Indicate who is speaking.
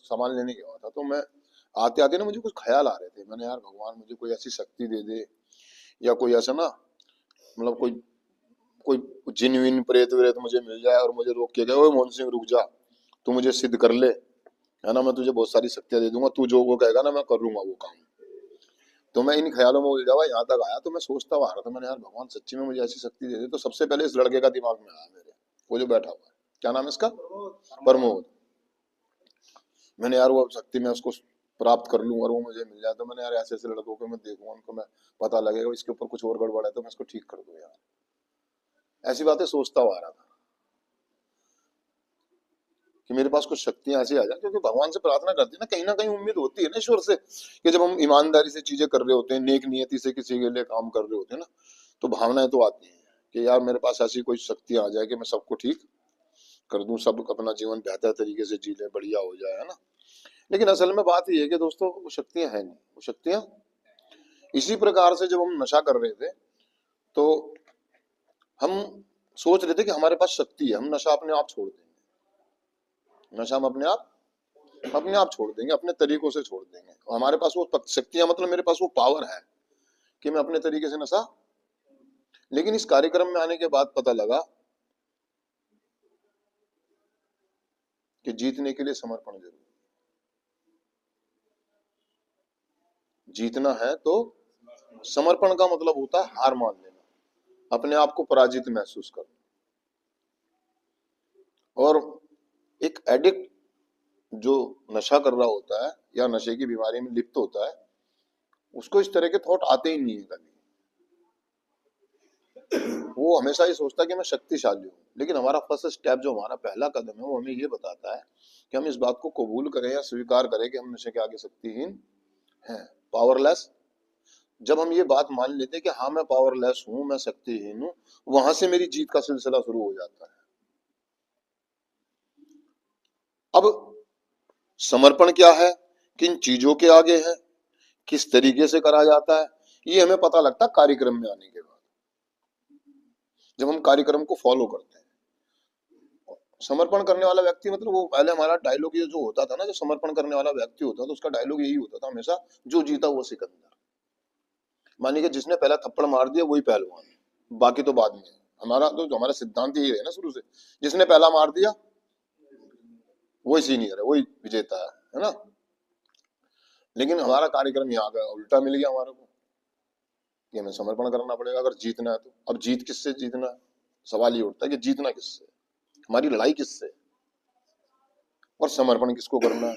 Speaker 1: सामान लेने गया हुआ था, तो मैं आते आते ना मुझे कुछ ख्याल आ रहे थे। मैंने यार भगवान मुझे कोई ऐसी शक्ति दे दे, या कोई ऐसा ना, मतलब कोई कोई जिन प्रेत व्रेत मुझे मिल जाए और मुझे रोक के गए, ओए मोहन सिंह रुक जा, तू मुझे सिद्ध कर ले, है ना, मैं तुझे बहुत सारी शक्तियां दे दूंगा, तू जो वो कहेगा ना मैं कर लूंगा वो काम। तो मैं इन ख्यालों में उलझा हुआ यहाँ तक आया, तो मैं सोचता हुआ आ रहा था, मैंने यार भगवान सच्ची में मुझे ऐसी शक्ति दे दे। तो सबसे पहले इस लड़के का दिमाग में आया मेरे, वो जो बैठा हुआ है, क्या नाम है इसका, प्रमोद। मैंने यार वो शक्ति मैं उसको प्राप्त कर लूं और वो मुझे मिल जाए, तो मैंने यार ऐसे ऐसे लड़कों को मैं देखूंगा, उनको मैं पता लगेगा इसके ऊपर कुछ और गड़बड़ है तो मैं इसको ठीक कर दूं यार। ऐसी बातें सोचता हुआ आ रहा था कि मेरे पास कुछ शक्तियां ऐसी आ जाए, क्योंकि भगवान से प्रार्थना करते हैं ना कहीं उम्मीद होती है ना ईश्वर से, कि जब हम ईमानदारी से चीजें कर रहे होते हैं, नेक नियति से किसी के लिए काम कर रहे होते हैं ना, तो भावनाएं तो आती हैं कि यार मेरे पास ऐसी कोई शक्तियां आ जाए कि मैं सबको ठीक कर दूं, सब अपना जीवन बेहतर तरीके से जी ले, बढ़िया हो जाए, है ना। लेकिन असल में बात यह है कि दोस्तों वो शक्तियां है नहीं, वो शक्तियां इसी प्रकार से जब हम नशा कर रहे थे, तो हम सोच रहे थे कि हमारे पास शक्ति है, हम नशा अपने आप छोड़ देंगे, नशा हम अपने आप छोड़ देंगे, अपने तरीकों से छोड़ देंगे, और हमारे पास वो शक्तियां, मतलब मेरे पास वो पावर है कि मैं अपने तरीके से नशा। लेकिन इस कार्यक्रम में आने के बाद पता लगा कि जीतने के लिए समर्पण जरूरी, जीतना है तो समर्पण का मतलब होता है हार मान लेना, अपने आप को पराजित महसूस करना। और एक एडिक्ट जो नशा कर रहा होता है या नशे की बीमारी में लिप्त होता है, उसको इस तरह के थॉट आते ही नहीं है कभी। वो हमेशा ये सोचता है कि मैं शक्तिशाली हूँ। लेकिन हमारा फर्स्ट स्टेप, जो हमारा पहला कदम है, वो हमें ये बताता है कि हम इस बात को कबूल करें या स्वीकार करें कि हम नशे के आगे शक्तिहीन हैं, पावरलेस। जब हम ये बात मान लेते हैं कि हाँ मैं पावरलेस हूं, मैं शक्तिहीन हूं, वहां से मेरी जीत का सिलसिला शुरू हो जाता है। अब समर्पण क्या है, किन चीजों के आगे है, किस तरीके से करा जाता है, ये हमें पता लगता है कार्यक्रम में आने के बाद, जब हम कार्यक्रम को फॉलो करते हैं। समर्पण करने वाला व्यक्ति, मतलब वो पहले हमारा डायलॉग ये जो होता था ना, जो समर्पण करने वाला व्यक्ति होता था, तो उसका डायलॉग यही होता था हमेशा, जो जीता वो सिकंदर। मानिए कि जिसने पहला थप्पड़ मार दिया वही पहलवान, बाकी तो बाद में। हमारा तो जो हमारा सिद्धांत यही है ना शुरू से, जिसने पहला मार दिया वही सीनियर है, वही विजेता है ना। लेकिन हमारा कार्यक्रम यहाँ का उल्टा मिल गया हमारे को, कि हमें समर्पण करना पड़ेगा अगर जीतना है तो। अब जीत किससे जीतना है, सवाल ये उठता है कि जीतना किससे, हमारी लड़ाई किससे, और समर्पण किसको करना है।